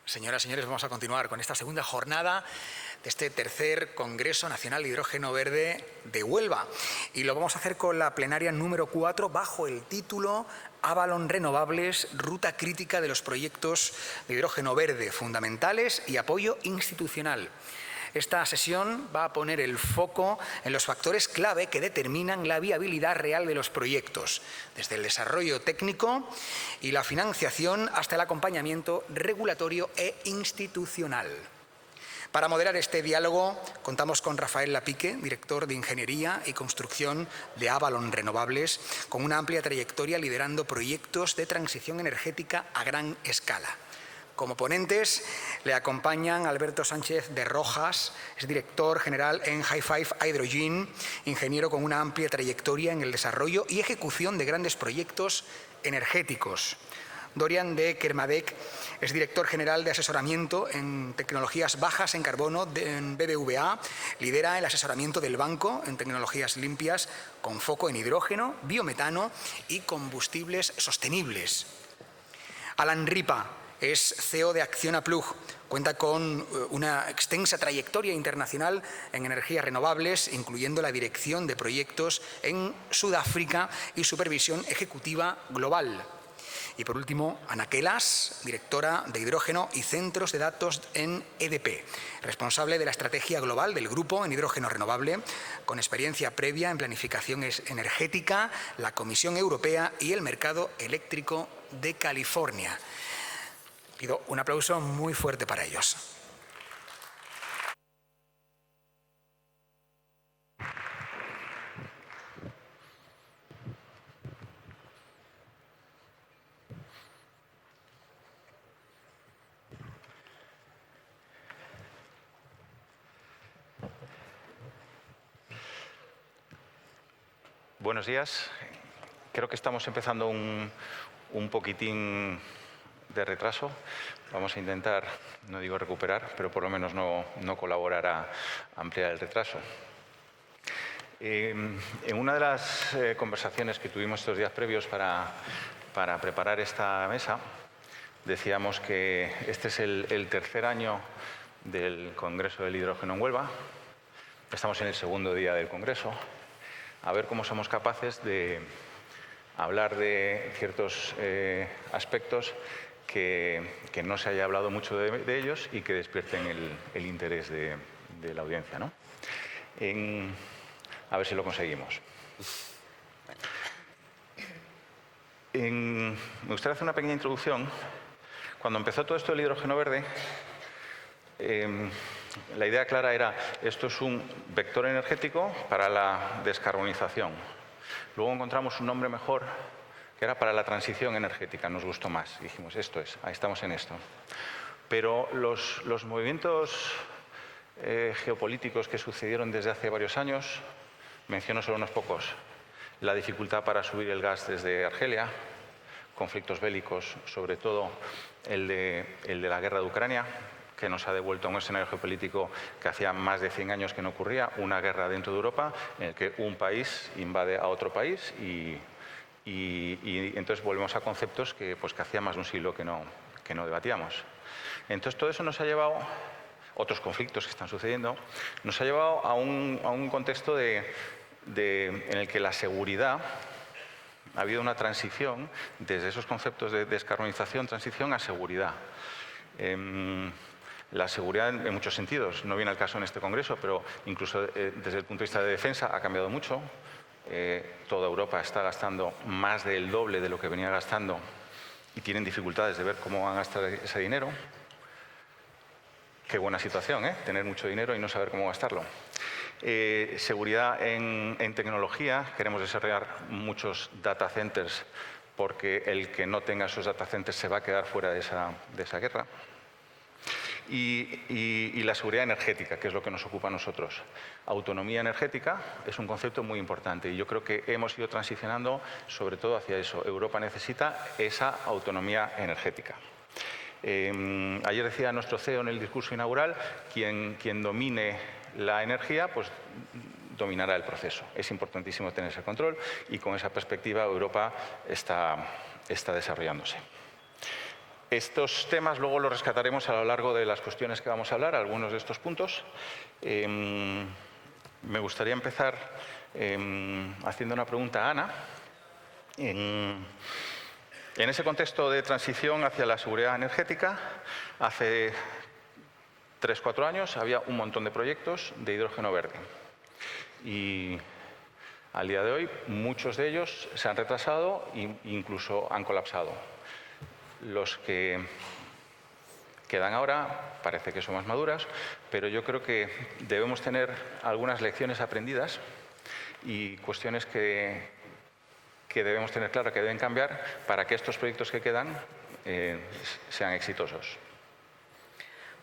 Señoras y señores, vamos a continuar con esta segunda jornada de este tercer Congreso Nacional de Hidrógeno Verde de Huelva. Y lo vamos a hacer con la plenaria número 4 bajo el título Avalon Renovables, ruta crítica de los proyectos de hidrógeno verde fundamentales y apoyo institucional. Esta sesión va a poner el foco en los factores clave que determinan la viabilidad real de los proyectos, desde el desarrollo técnico y la financiación hasta el acompañamiento regulatorio e institucional. Para moderar este diálogo contamos con Rafael Lapique, director de Ingeniería y Construcción de Avalon Renovables, con una amplia trayectoria liderando proyectos de transición energética a gran escala. Como ponentes le acompañan Alberto Sánchez de Rojas, es director general en Hi5 Hydrogen, ingeniero con una amplia trayectoria en el desarrollo y ejecución de grandes proyectos energéticos. Dorian de Kermadec es director general de asesoramiento en tecnologías bajas en carbono en BBVA, lidera el asesoramiento del banco en tecnologías limpias con foco en hidrógeno, biometano y combustibles sostenibles. Alan Ripa es CEO de Acciona Plug, cuenta con una extensa trayectoria internacional en energías renovables, incluyendo la dirección de proyectos en Sudáfrica y supervisión ejecutiva global. Y por último, Ana Kelas, directora de hidrógeno y centros de datos en EDP, responsable de la estrategia global del grupo en hidrógeno renovable, con experiencia previa en planificación energética, la Comisión Europea y el mercado eléctrico de California. Pido un aplauso muy fuerte para ellos. Buenos días. Creo que estamos empezando un poquitín de retraso. Vamos a intentar, no digo recuperar, pero por lo menos no colaborar a ampliar el retraso. En una de las conversaciones que tuvimos estos días previos para preparar esta mesa, decíamos que este es el tercer año del Congreso del Hidrógeno en Huelva. Estamos en el segundo día del Congreso. A ver cómo somos capaces de hablar de ciertos aspectos que no se haya hablado mucho de ellos y que despierten el interés de la audiencia, ¿no? A ver si lo conseguimos. Me gustaría hacer una pequeña introducción. Cuando empezó todo esto del hidrógeno verde, la idea clara era, esto es un vector energético para la descarbonización. Luego encontramos un nombre mejor, que era para la transición energética, nos gustó más. Dijimos, esto es, ahí estamos en esto. Pero los movimientos geopolíticos que sucedieron desde hace varios años, menciono solo unos pocos. La dificultad para subir el gas desde Argelia, conflictos bélicos, sobre todo el de la guerra de Ucrania, que nos ha devuelto a un escenario geopolítico que hacía más de 100 años que no ocurría, una guerra dentro de Europa en el que un país invade a otro país y entonces volvemos a conceptos que hacía más de un siglo que no debatíamos. Entonces todo eso nos ha llevado, otros conflictos que están sucediendo, nos ha llevado a un contexto en el que la seguridad, ha habido una transición desde esos conceptos de descarbonización, transición a seguridad. La seguridad en muchos sentidos, no viene al caso en este Congreso, pero incluso desde el punto de vista de defensa ha cambiado mucho. Toda Europa está gastando más del doble de lo que venía gastando y tienen dificultades de ver cómo van a gastar ese dinero. Qué buena situación, ¿eh? Tener mucho dinero y no saber cómo gastarlo. Seguridad en tecnología. Queremos desarrollar muchos data centers porque el que no tenga esos data centers se va a quedar fuera de esa guerra. Y la seguridad energética, que es lo que nos ocupa a nosotros. Autonomía energética es un concepto muy importante y yo creo que hemos ido transicionando sobre todo hacia eso. Europa necesita esa autonomía energética. Ayer decía nuestro CEO en el discurso inaugural, quien domine la energía, pues dominará el proceso. Es importantísimo tener ese control y con esa perspectiva Europa está desarrollándose. Estos temas luego los rescataremos a lo largo de las cuestiones que vamos a hablar, algunos de estos puntos. Me gustaría empezar haciendo una pregunta a Ana. En ese contexto de transición hacia la seguridad energética, hace 3-4 años había un montón de proyectos de hidrógeno verde. Y al día de hoy muchos de ellos se han retrasado e incluso han colapsado. Los que quedan ahora parece que son más maduras, pero yo creo que debemos tener algunas lecciones aprendidas y cuestiones que debemos tener claro que deben cambiar para que estos proyectos que quedan sean exitosos.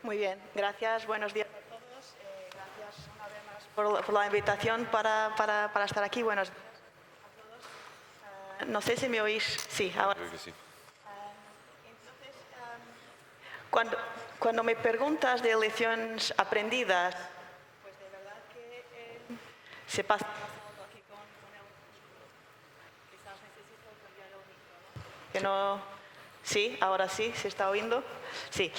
Muy bien, gracias. Buenos días a todos. Gracias una vez más por la invitación para estar aquí. Buenos días a todos. No sé si me oís. Sí, ahora. Creo que sí. Entonces, cuando me preguntas de lecciones aprendidas, pues de verdad que se pasa aquí con el... Quizás necesito cambiar el micro, ¿no? Que no... Sí, ahora sí, ¿se está oyendo? Sí.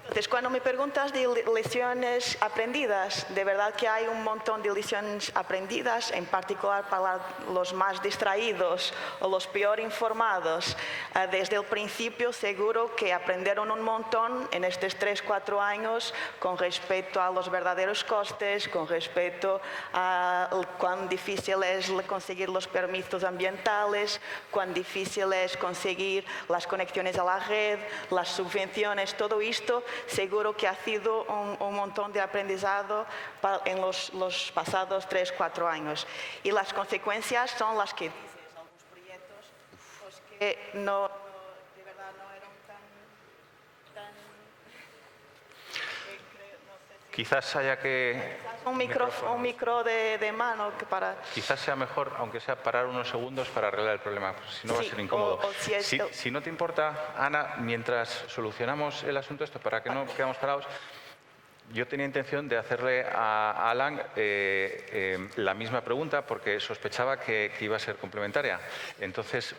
Entonces, cuando me preguntas de lecciones aprendidas, de verdad que hay un montón de lecciones aprendidas, en particular para los más distraídos o los peor informados. Desde el principio seguro que aprendieron un montón en estos 3-4 años con respecto a los verdaderos costes, con respecto a cuán difícil es conseguir los permisos ambientales, cuán difícil es conseguir las conexiones a la red, las subvenciones, todo esto seguro que ha sido un montón de aprendizado en los pasados 3-4 años. Y las consecuencias son las que dices, algunos proyectos pues, que no, de verdad no eran tan no sé si... Quizás haya que... Un micro de mano que para... Quizás sea mejor, aunque sea parar unos segundos para arreglar el problema, pues si no va a ser incómodo. Si no te importa, Ana, mientras solucionamos el asunto esto, para que no quedamos parados, yo tenía intención de hacerle a Alan la misma pregunta porque sospechaba que iba a ser complementaria. Entonces,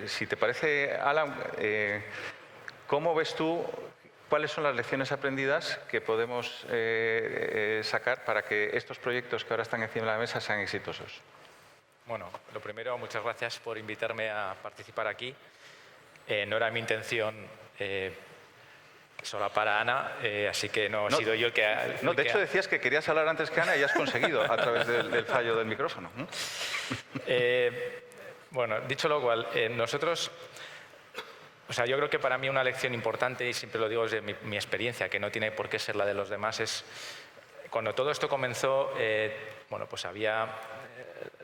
si te parece, Alan, ¿cómo ves tú? ¿Cuáles son las lecciones aprendidas que podemos sacar para que estos proyectos que ahora están encima de la mesa sean exitosos? Bueno, lo primero, muchas gracias por invitarme a participar aquí. No era mi intención solo para Ana, así que no he sido yo el que... De hecho, decías que querías hablar antes que Ana y has conseguido a través del fallo del micrófono. Bueno, dicho lo cual, nosotros... O sea, yo creo que para mí una lección importante, y siempre lo digo desde mi experiencia, que no tiene por qué ser la de los demás, es cuando todo esto comenzó, bueno, pues había...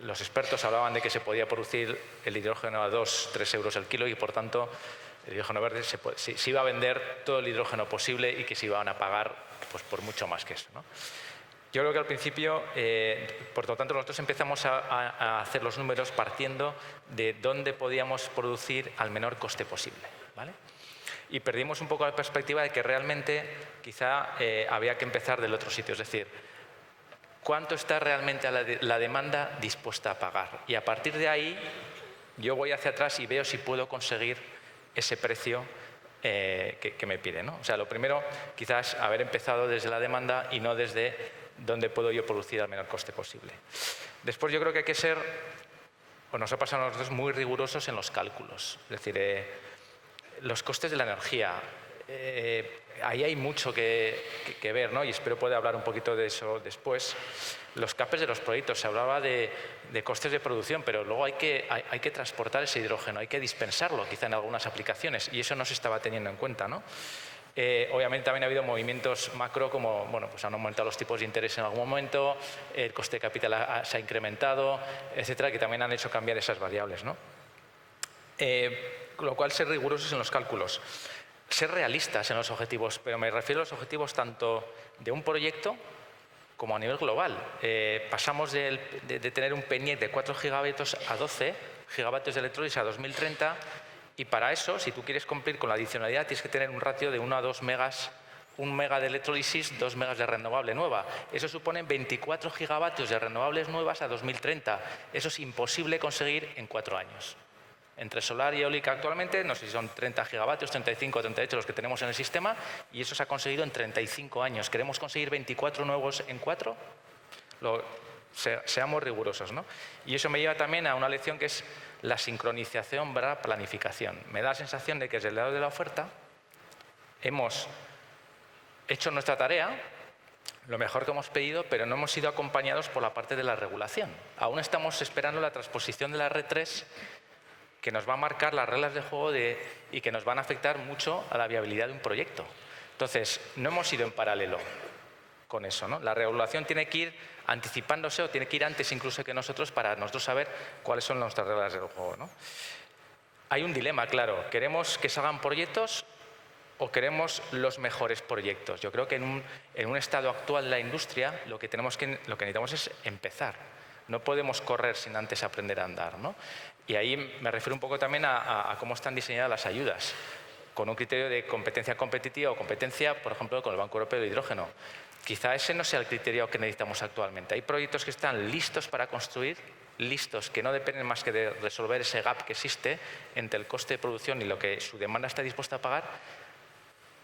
los expertos hablaban de que se podía producir el hidrógeno a 2-3 euros el kilo y, por tanto, el hidrógeno verde se iba a vender todo el hidrógeno posible y que se iban a pagar pues, por mucho más que eso, ¿no? Yo creo que al principio, por lo tanto, nosotros empezamos a hacer los números partiendo de dónde podíamos producir al menor coste posible, ¿vale? Y perdimos un poco la perspectiva de que realmente quizá había que empezar del otro sitio, es decir, ¿cuánto está realmente la demanda dispuesta a pagar? Y a partir de ahí yo voy hacia atrás y veo si puedo conseguir ese precio que me pide, ¿no? O sea, lo primero quizás haber empezado desde la demanda y no desde dónde puedo yo producir al menor coste posible. Después yo creo que hay que ser, o nos ha pasado a nosotros, muy rigurosos en los cálculos. Es decir, los costes de la energía, ahí hay mucho que ver, ¿no? Y espero poder hablar un poquito de eso después. Los CAPES de los proyectos, se hablaba de costes de producción, pero luego hay que transportar ese hidrógeno, hay que dispensarlo quizá en algunas aplicaciones, y eso no se estaba teniendo en cuenta, ¿no? Obviamente también ha habido movimientos macro como, bueno, pues han aumentado los tipos de interés en algún momento, el coste de capital se ha incrementado, etcétera, que también han hecho cambiar esas variables, ¿no? Con lo cual, ser rigurosos en los cálculos, ser realistas en los objetivos, pero me refiero a los objetivos tanto de un proyecto como a nivel global. Pasamos de tener un PNIEC de 4 gigavatios a 12 gigavatios de electrólisis a 2030, y para eso, si tú quieres cumplir con la adicionalidad, tienes que tener un ratio de 1 a 2 megas, 1 mega de electrólisis, 2 megas de renovable nueva. Eso supone 24 gigavatios de renovables nuevas a 2030. Eso es imposible conseguir en 4 años. Entre solar y eólica actualmente, no sé si son 30 gigavatios, 35 o 38 los que tenemos en el sistema, y eso se ha conseguido en 35 años. ¿Queremos conseguir 24 nuevos en 4? Seamos rigurosos, ¿no? Y eso me lleva también a una lección que es la sincronización / planificación. Me da la sensación de que desde el lado de la oferta hemos hecho nuestra tarea, lo mejor que hemos pedido, pero no hemos sido acompañados por la parte de la regulación. Aún estamos esperando la transposición de la RED3, que nos va a marcar las reglas de juego y que nos van a afectar mucho a la viabilidad de un proyecto. Entonces, no hemos ido en paralelo con eso, ¿no? La regulación tiene que ir anticipándose o tiene que ir antes incluso que nosotros para nosotros saber cuáles son nuestras reglas del juego, ¿no? Hay un dilema, claro. ¿Queremos que salgan proyectos o queremos los mejores proyectos? Yo creo que en un estado actual de la industria lo que necesitamos es empezar. No podemos correr sin antes aprender a andar, ¿no? Y ahí me refiero un poco también a cómo están diseñadas las ayudas, con un criterio de competencia competitiva o competencia, por ejemplo, con el Banco Europeo de Hidrógeno. Quizá ese no sea el criterio que necesitamos actualmente. Hay proyectos que están listos para construir, listos, que no dependen más que de resolver ese gap que existe entre el coste de producción y lo que su demanda está dispuesta a pagar,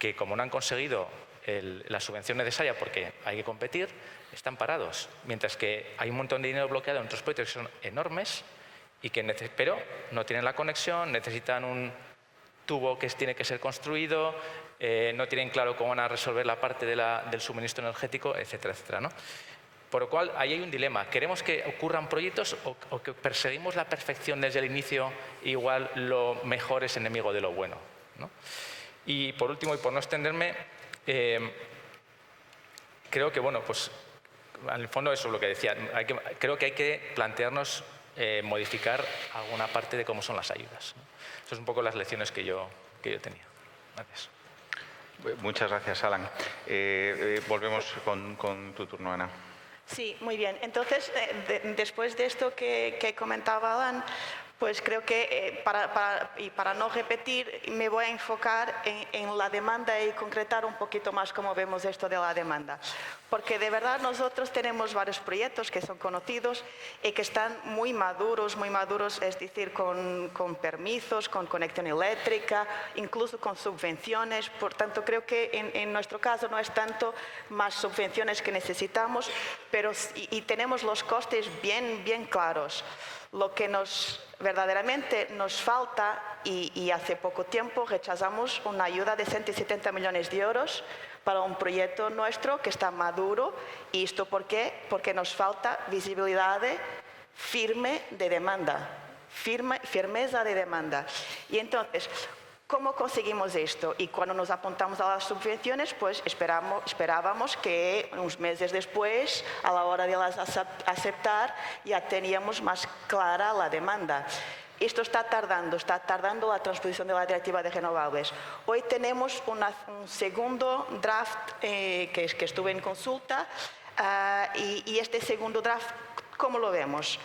que como no han conseguido la subvención necesaria porque hay que competir, están parados. Mientras que hay un montón de dinero bloqueado en otros proyectos que son enormes, pero no tienen la conexión, necesitan un tubo que tiene que ser construido, no tienen claro cómo van a resolver la parte del suministro energético, etcétera, etcétera, ¿no? Por lo cual, ahí hay un dilema. ¿Queremos que ocurran proyectos o que perseguimos la perfección desde el inicio? Igual lo mejor es enemigo de lo bueno, ¿no? Y por último, y por no extenderme, creo que, bueno, pues, al fondo eso es lo que decía. Creo que hay que plantearnos modificar alguna parte de cómo son las ayudas, ¿no? Eso es un poco las lecciones que yo tenía. Gracias. Muchas gracias, Alan. Volvemos con tu turno, Ana. Sí, muy bien. Entonces, después de esto que comentaba Alan, pues creo que para no repetir, me voy a enfocar en la demanda y concretar un poquito más cómo vemos esto de la demanda. Porque de verdad nosotros tenemos varios proyectos que son conocidos y que están muy maduros, es decir, con permisos, con conexión eléctrica, incluso con subvenciones. Por tanto, creo que en nuestro caso no es tanto más subvenciones que necesitamos, pero y tenemos los costes bien claros. Lo que verdaderamente nos falta, y hace poco tiempo rechazamos una ayuda de 170 millones de euros para un proyecto nuestro que está maduro. ¿Y esto por qué? Porque nos falta visibilidad firme de demanda, firmeza de demanda. Y entonces, ¿cómo conseguimos esto? Y cuando nos apuntamos a las subvenciones, pues esperábamos que unos meses después, a la hora de las aceptar, ya teníamos más clara la demanda. Esto está tardando la transposición de la Directiva de Renovables. Hoy tenemos un segundo draft que estuve en consulta y este segundo draft, ¿cómo lo vemos?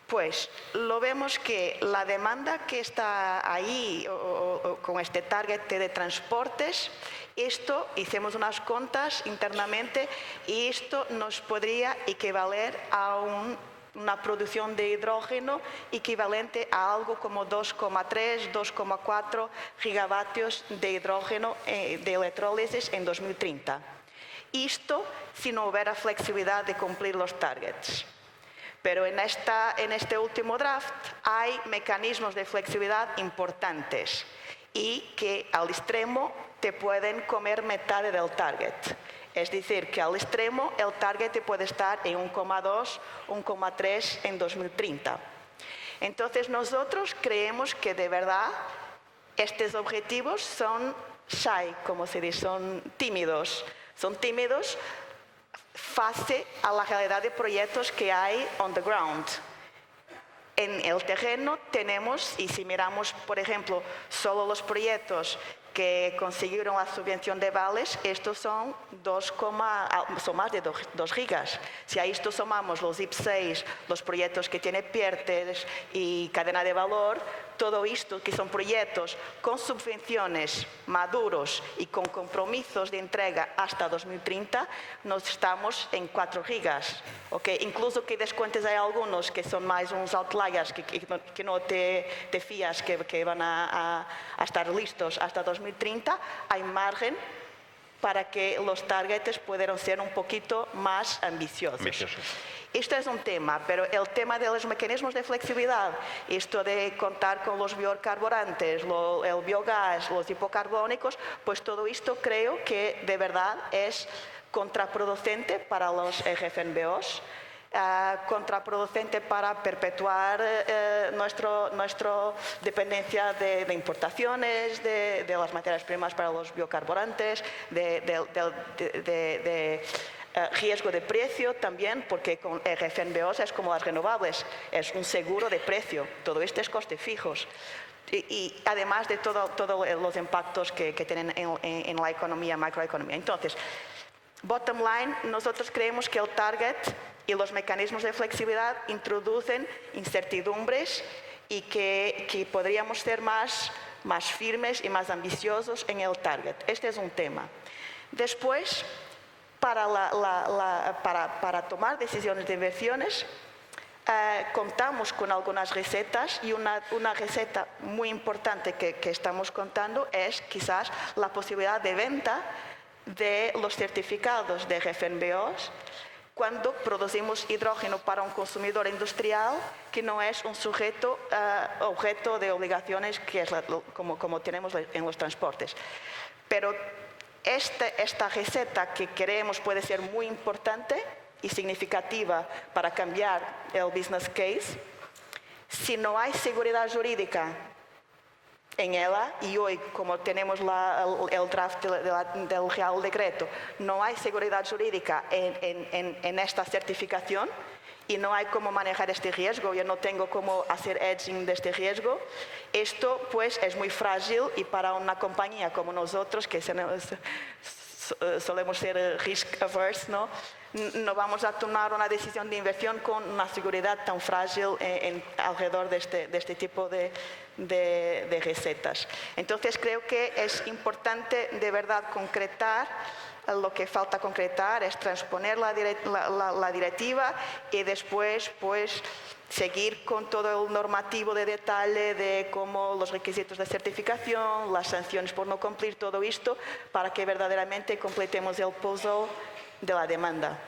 Pues lo vemos que la demanda que está ahí con este target de transportes, esto hicimos unas cuentas internamente y esto nos podría equivaler a una producción de hidrógeno equivalente a algo como 2,3, 2,4 gigavatios de hidrógeno de electrólisis en 2030. Esto si no hubiera flexibilidad de cumplir los targets. Pero en este último draft hay mecanismos de flexibilidad importantes y que al extremo te pueden comer mitad del target. Es decir, que al extremo el target te puede estar en 1,2, 1,3 en 2030. Entonces nosotros creemos que de verdad estos objetivos son shy, como se dice, son tímidos. Son tímidos face a la realidad de proyectos que hay on the ground. En el terreno tenemos, y si miramos, por ejemplo, solo los proyectos que consiguieron la subvención de vales, estos son más de 2 gigas. Si a esto sumamos los IP6, los proyectos que tiene PERTES y cadena de valor, todo esto que son proyectos con subvenciones maduros y con compromisos de entrega hasta 2030, nos estamos en 4 gigas. ¿Okay? Incluso que descuentes hay algunos que son más unos outliers que no te fías que van a estar listos hasta 2030, hay margen para que los targets puedan ser un poquito más ambiciosos. Esto es un tema, pero el tema de los mecanismos de flexibilidad, esto de contar con los biocarburantes, el biogás, los hipocarbónicos, pues todo esto creo que de verdad es contraproducente para los RFNBOs, contraproducente para perpetuar nuestra dependencia de importaciones, de las materias primas para los biocarburantes, de riesgo de precio también, porque con RFNBOs es como las renovables, es un seguro de precio, todo esto es costes fijos. Y además de todos los impactos que tienen en la economía, macroeconomía. Entonces, bottom line, nosotros creemos que el target y los mecanismos de flexibilidad introducen incertidumbres y que podríamos ser más firmes y más ambiciosos en el target. Este es un tema. Después, para tomar decisiones de inversiones, contamos con algunas recetas y una receta muy importante que estamos contando es quizás la posibilidad de venta de los certificados de RFNBOs cuando producimos hidrógeno para un consumidor industrial que no es un sujeto objeto de obligaciones que es como tenemos en los transportes. Pero esta receta que creemos puede ser muy importante y significativa para cambiar el business case. Si no hay seguridad jurídica en ella, y hoy como tenemos el draft del Real Decreto, no hay seguridad jurídica en esta certificación y no hay cómo manejar este riesgo, yo no tengo cómo hacer hedging de este riesgo, esto pues es muy frágil y para una compañía como nosotros que solemos ser risk averse, no vamos a tomar una decisión de inversión con una seguridad tan frágil alrededor de este tipo de recetas. Entonces creo que es importante de verdad concretar. Lo que falta concretar es transponer la directiva y después pues seguir con todo el normativo de detalle de cómo los requisitos de certificación, las sanciones por no cumplir, todo esto para que verdaderamente completemos el puzzle de la demanda.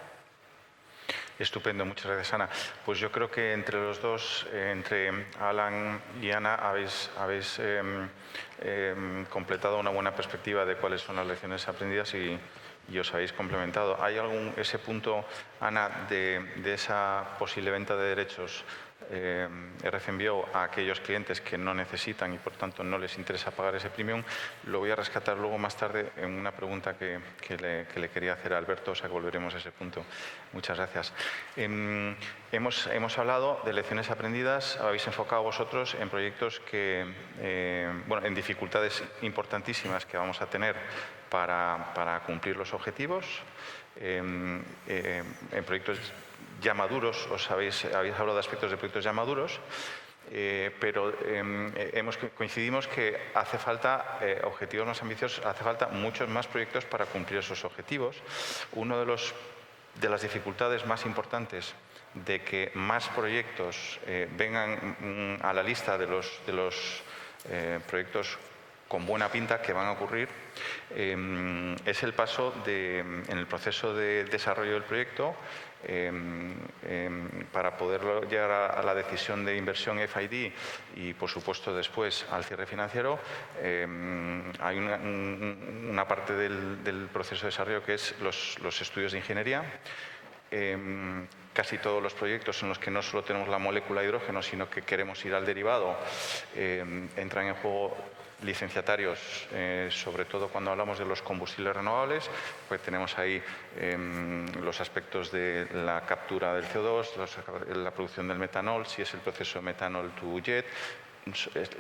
Estupendo, muchas gracias, Ana. Pues yo creo que entre los dos, entre Alan y Ana, habéis completado una buena perspectiva de cuáles son las lecciones aprendidas y os habéis complementado. ¿Hay ese punto, Ana, de esa posible venta de derechos RFNBO a aquellos clientes que no necesitan y por tanto no les interesa pagar ese premium? Lo voy a rescatar luego más tarde en una pregunta que le quería hacer a Alberto, o sea que volveremos a ese punto. Muchas gracias. Hemos hablado de lecciones aprendidas, habéis enfocado vosotros en proyectos en dificultades importantísimas que vamos a tener para cumplir los objetivos, en proyectos ya maduros, habéis hablado de aspectos de proyectos ya maduros, pero coincidimos que hace falta objetivos más ambiciosos, hace falta muchos más proyectos para cumplir esos objetivos. Una de las dificultades más importantes de que más proyectos vengan a la lista de los proyectos con buena pinta que van a ocurrir, es el paso en el proceso de desarrollo del proyecto para poder llegar a la decisión de inversión FID y, por supuesto, después al cierre financiero. Hay una parte del proceso de desarrollo que es los estudios de ingeniería. Casi todos los proyectos en los que no solo tenemos la molécula de hidrógeno, sino que queremos ir al derivado, entran en juego licenciatarios, sobre todo cuando hablamos de los combustibles renovables, pues tenemos ahí los aspectos de la captura del CO2, la producción del metanol, si es el proceso metanol to jet,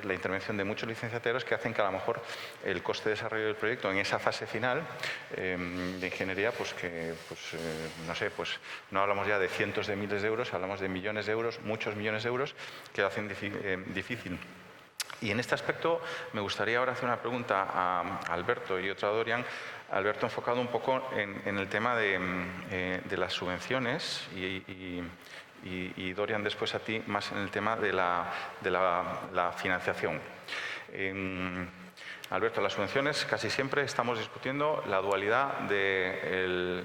la intervención de muchos licenciateros que hacen que a lo mejor el coste de desarrollo del proyecto en esa fase final de ingeniería, no sé, pues no hablamos ya de cientos de miles de euros, hablamos de millones de euros, muchos millones de euros, que lo hacen difícil. Y en este aspecto me gustaría ahora hacer una pregunta a Alberto y otra a Dorian. Alberto, enfocado un poco en el tema de las subvenciones y Dorian después a ti más en el tema de la financiación. Alberto, las subvenciones casi siempre estamos discutiendo la dualidad de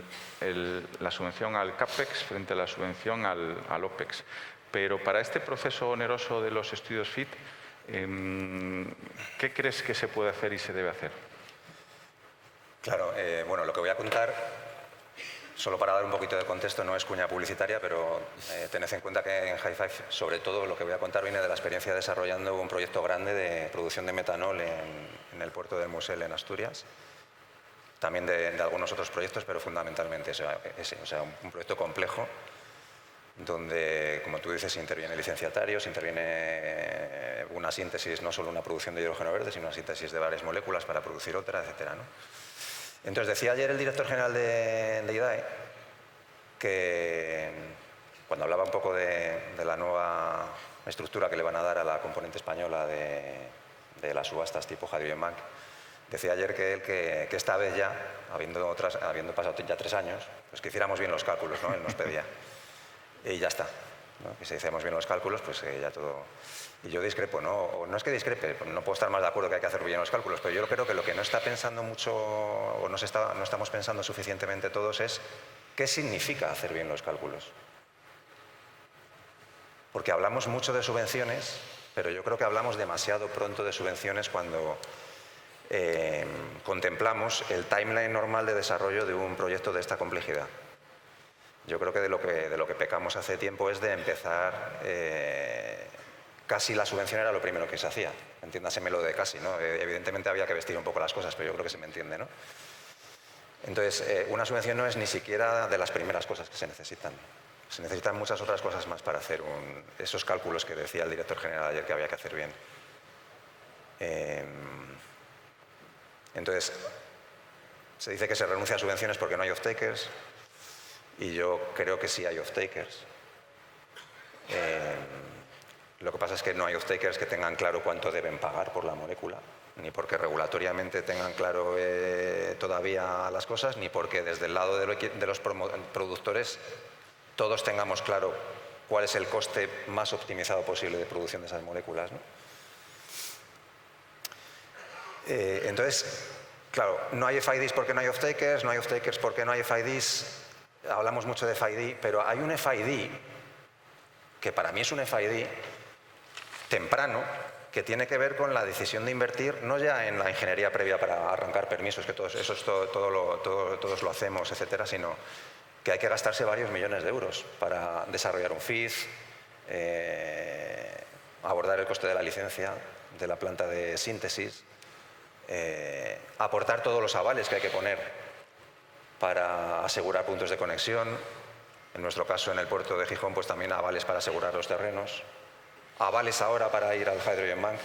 la subvención al CAPEX frente a la subvención al OPEX. Pero para este proceso oneroso de los estudios FIT, ¿qué crees que se puede hacer y se debe hacer? Claro, bueno, lo que voy a contar, solo para dar un poquito de contexto, no es cuña publicitaria, pero tened en cuenta que en High Five, sobre todo, lo que voy a contar viene de la experiencia desarrollando un proyecto grande de producción de metanol en el puerto del Mosel, en Asturias. También de algunos otros proyectos, pero fundamentalmente ese. O sea, un proyecto complejo, donde, como tú dices, interviene licenciatarios, interviene una síntesis, no solo una producción de hidrógeno verde, sino una síntesis de varias moléculas para producir otra, etcétera, ¿no? Entonces, decía ayer el director general de IDAE que, cuando hablaba un poco de la nueva estructura que le van a dar a la componente española de las subastas tipo Hydrogen Bank, decía ayer que esta vez ya, habiendo pasado ya 3 años, pues que hiciéramos bien los cálculos, ¿no? Él nos pedía. Y ya está, ¿no? Que si hacemos bien los cálculos, pues ya todo... Y yo discrepo, ¿no? O no es que discrepe, no puedo estar más de acuerdo que hay que hacer bien los cálculos, pero yo creo que lo que no está pensando mucho, o no estamos pensando suficientemente todos, es qué significa hacer bien los cálculos. Porque hablamos mucho de subvenciones, pero yo creo que hablamos demasiado pronto de subvenciones cuando contemplamos el timeline normal de desarrollo de un proyecto de esta complejidad. Yo creo que de lo que pecamos hace tiempo es de empezar... Casi la subvención era lo primero que se hacía. Entiéndaseme lo de casi, ¿no? Evidentemente había que vestir un poco las cosas, pero yo creo que se me entiende, ¿no? Entonces, una subvención no es ni siquiera de las primeras cosas que se necesitan. Se necesitan muchas otras cosas más para hacer esos cálculos que decía el director general ayer que había que hacer bien. Entonces, se dice que se renuncia a subvenciones porque no hay off-takers, y yo creo que sí hay off-takers. Lo que pasa es que no hay off-takers que tengan claro cuánto deben pagar por la molécula, ni porque regulatoriamente tengan claro todavía las cosas, ni porque desde el lado de los productores todos tengamos claro cuál es el coste más optimizado posible de producción de esas moléculas, ¿no? Entonces, claro, no hay FIDs porque no hay off-takers, no hay off-takers porque no hay FIDs. Hablamos mucho de FID, pero hay un FID que para mí es un FID temprano, que tiene que ver con la decisión de invertir, no ya en la ingeniería previa para arrancar permisos, que todos lo hacemos, etcétera, sino que hay que gastarse varios millones de euros para desarrollar un FID, abordar el coste de la licencia de la planta de síntesis, aportar todos los avales que hay que poner para asegurar puntos de conexión. En nuestro caso, en el puerto de Gijón, pues también avales para asegurar los terrenos, avales ahora para ir al Hydrogen Bank.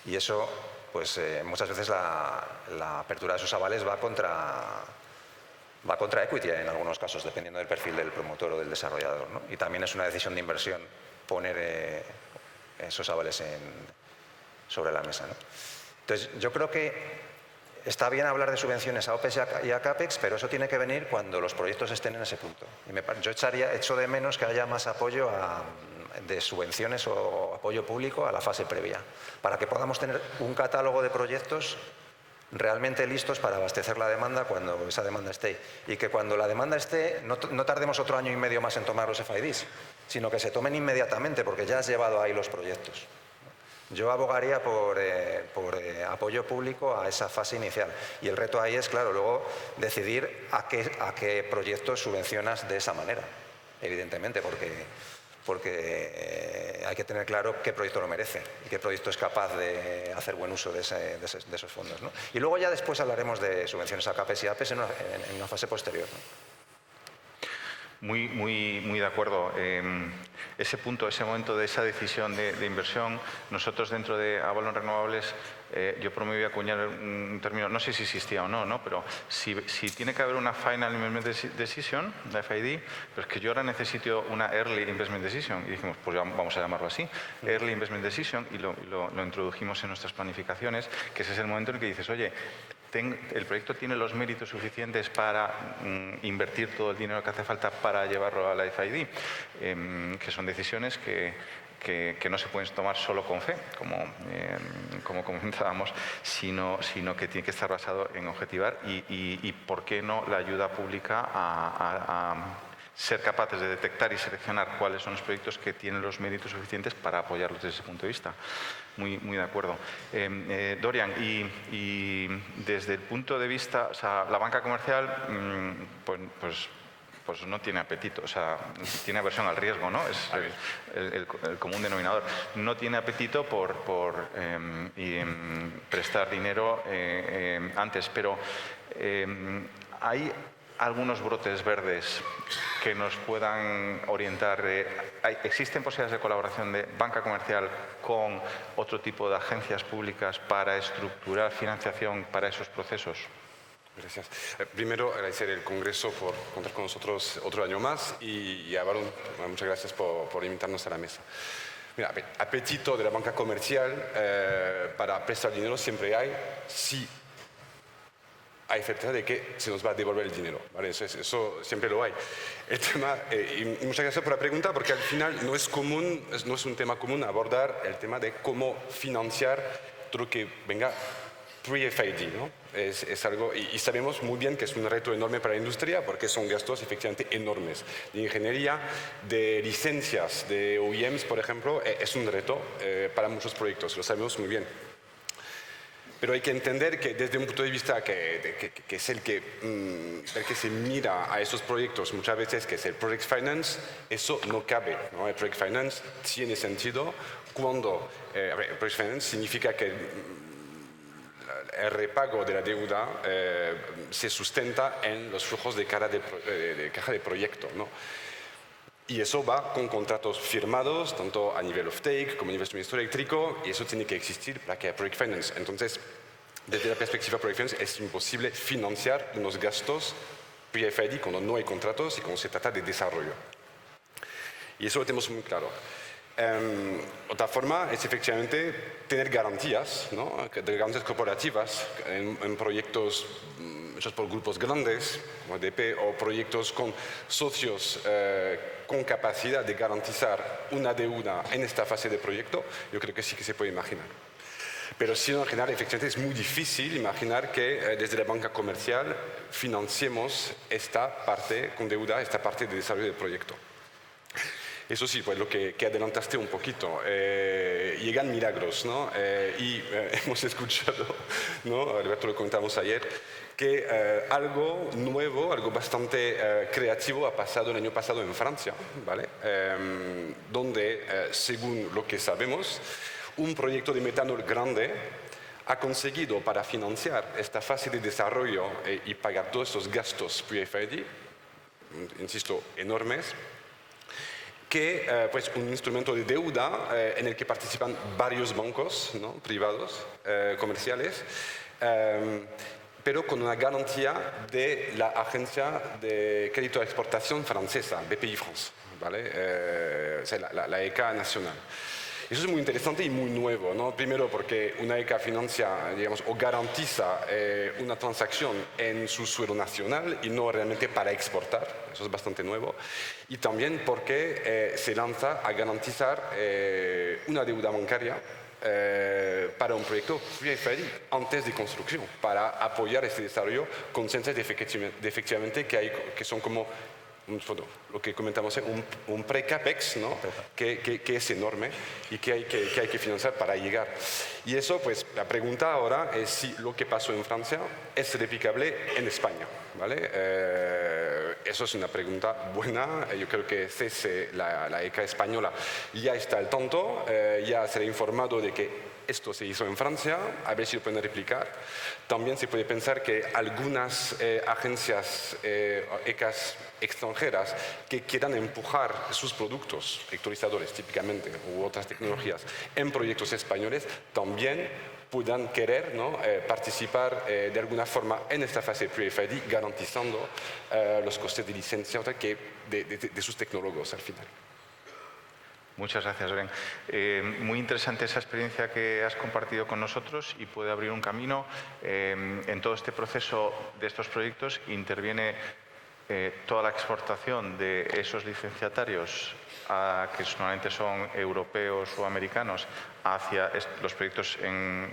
Y eso, pues muchas veces la apertura de esos avales va contra equity en algunos casos, dependiendo del perfil del promotor o del desarrollador, ¿no? Y también es una decisión de inversión poner esos avales sobre la mesa, ¿no? Entonces, yo creo que está bien hablar de subvenciones a OPEX y a CAPEX, pero eso tiene que venir cuando los proyectos estén en ese punto. Y yo echo de menos que haya más apoyo de subvenciones o apoyo público a la fase previa, para que podamos tener un catálogo de proyectos realmente listos para abastecer la demanda cuando esa demanda esté. Y que cuando la demanda esté, no tardemos otro año y medio más en tomar los FIDs, sino que se tomen inmediatamente, porque ya has llevado ahí los proyectos. Yo abogaría por apoyo público a esa fase inicial. Y el reto ahí es, claro, luego decidir a qué proyectos subvencionas de esa manera, evidentemente, porque hay que tener claro qué proyecto lo merece y qué proyecto es capaz de hacer buen uso de esos fondos, ¿no? Y luego ya después hablaremos de subvenciones a CAPEX y APEX en una fase posterior, ¿no? Muy de acuerdo. Ese punto, ese momento de esa decisión de inversión, nosotros dentro de Avalon Renovables, yo promoví acuñar un término, no sé si existía o no, pero si tiene que haber una Final Investment Decision, la FID, pero es que yo ahora necesito una Early Investment Decision. Y dijimos, pues vamos a llamarlo así, Early Investment Decision, y lo introdujimos en nuestras planificaciones, que ese es el momento en el que dices, oye, el proyecto tiene los méritos suficientes para invertir todo el dinero que hace falta para llevarlo a la FID, que son decisiones que no se pueden tomar solo con fe, como comentábamos, sino que tiene que estar basado en objetivar y ¿por qué no la ayuda pública a ser capaces de detectar y seleccionar cuáles son los proyectos que tienen los méritos suficientes para apoyarlos desde ese punto de vista? Muy de acuerdo. Dorian, y desde el punto de vista, o sea, la banca comercial, pues no tiene apetito, o sea, tiene aversión al riesgo, ¿no? Es el común denominador. No tiene apetito por prestar dinero antes, pero hay algunos brotes verdes que nos puedan orientar. ¿Existen posibilidades de colaboración de banca comercial con otro tipo de agencias públicas para estructurar financiación para esos procesos? Gracias. Primero, agradecer el Congreso por contar con nosotros otro año más y a Avalon, muchas gracias por invitarnos a la mesa. Mira, apetito de la banca comercial para prestar dinero siempre hay, si hay certeza de que se nos va a devolver el dinero, ¿vale? Eso siempre lo hay. El tema, y muchas gracias por la pregunta, porque al final no es un tema común abordar el tema de cómo financiar todo lo que venga pre-FID, ¿no? Es algo, y sabemos muy bien que es un reto enorme para la industria porque son gastos efectivamente enormes. De ingeniería, de licencias, de OEMs, por ejemplo, es un reto para muchos proyectos, lo sabemos muy bien. Pero hay que entender que desde un punto de vista que es el que se mira a esos proyectos muchas veces, que es el Project Finance, eso no cabe, ¿no? El Project Finance tiene sentido cuando el Project Finance significa que el repago de la deuda se sustenta en los flujos de caja de proyecto, ¿no? Y eso va con contratos firmados, tanto a nivel off-take como a nivel suministro eléctrico, y eso tiene que existir para que haya Project Finance. Entonces, desde la perspectiva de Project Finance, es imposible financiar unos gastos pre-FID cuando no hay contratos y cuando se trata de desarrollo. Y eso lo tenemos muy claro. Otra forma es efectivamente tener garantías, ¿no? Garantías corporativas en proyectos hechos por grupos grandes, como EDP, o proyectos con socios con capacidad de garantizar una deuda en esta fase de proyecto. Yo creo que sí que se puede imaginar. Pero sí, en general, efectivamente es muy difícil imaginar que desde la banca comercial financiemos esta parte con deuda, esta parte de desarrollo del proyecto. Eso sí, pues lo que adelantaste un poquito, llegan milagros, ¿no? Hemos escuchado, ¿no? Alberto, lo comentamos ayer, que algo nuevo, algo bastante creativo ha pasado el año pasado en Francia, ¿vale? Donde, según lo que sabemos, un proyecto de metanol grande ha conseguido, para financiar esta fase de desarrollo y pagar todos estos gastos pre-FID, insisto, enormes, que pues un instrumento de deuda en el que participan varios bancos, ¿no? Privados, comerciales, pero con una garantía de la agencia de crédito de exportación francesa, Bpifrance, ¿vale? O sea, la ECA nacional. Eso es muy interesante y muy nuevo, ¿no? Primero porque una ECA financia, digamos, o garantiza una transacción en su suelo nacional y no realmente para exportar, eso es bastante nuevo. Y también porque se lanza a garantizar una deuda bancaria para un proyecto pre-FID antes de construcción, para apoyar este desarrollo conscientes de efectivamente que son como lo que comentamos, un pre-capex, ¿no? que es enorme y que hay que financiar para llegar. Y eso, pues, la pregunta ahora es si lo que pasó en Francia es replicable en España, ¿vale? Eso es una pregunta buena. Yo creo que CESE, la ECA española, ya está al tanto, ya se ha informado de que esto se hizo en Francia, a ver si lo pueden replicar. También se puede pensar que algunas agencias ECAs extranjeras que quieran empujar sus productos, electrolizadores típicamente, u otras tecnologías, en proyectos españoles, también puedan querer, ¿no?, participar de alguna forma en esta fase pre-FID, garantizando los costes de licencia de sus tecnólogos al final. Muchas gracias, Loren. Muy interesante esa experiencia que has compartido con nosotros y puede abrir un camino. En todo este proceso de estos proyectos interviene toda la exportación de esos licenciatarios, que normalmente son europeos o americanos, hacia los proyectos